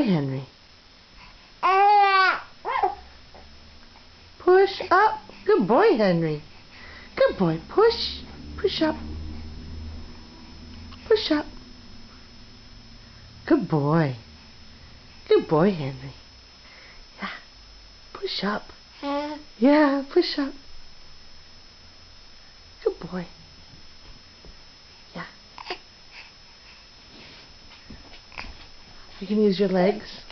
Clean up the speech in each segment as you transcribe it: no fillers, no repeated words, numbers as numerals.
Henry. Push up. Good boy, Henry. Good boy. Push. Push up. Push up. Good boy. Good boy, Henry. Yeah. Push up. Yeah, push up. Good boy. Yeah. You can use your legs.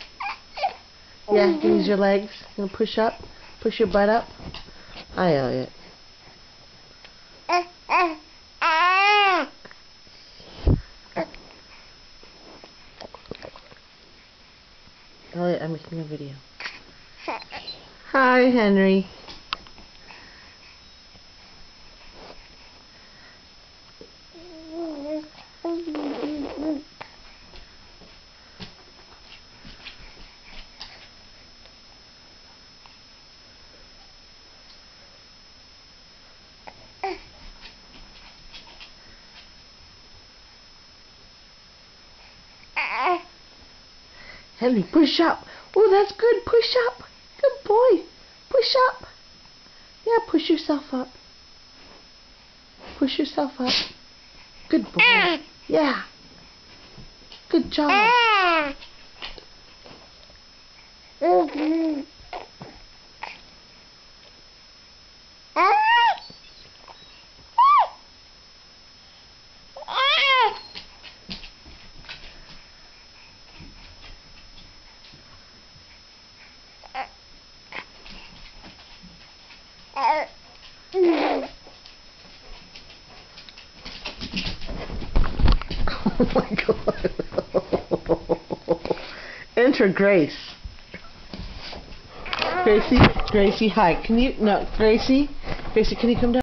Yeah, you can use your legs. You can push up. Push your butt up. Hi, Elliot. Elliot, I'm making a video. Hi, Henry. Henry, push up. Oh, that's good. Push up. Good boy. Push up. Yeah, push yourself up. Push yourself up. Good boy. Yeah. Good job. Oh my God. Enter Grace. Gracie, hi. Can you, no, Gracie, can you come down?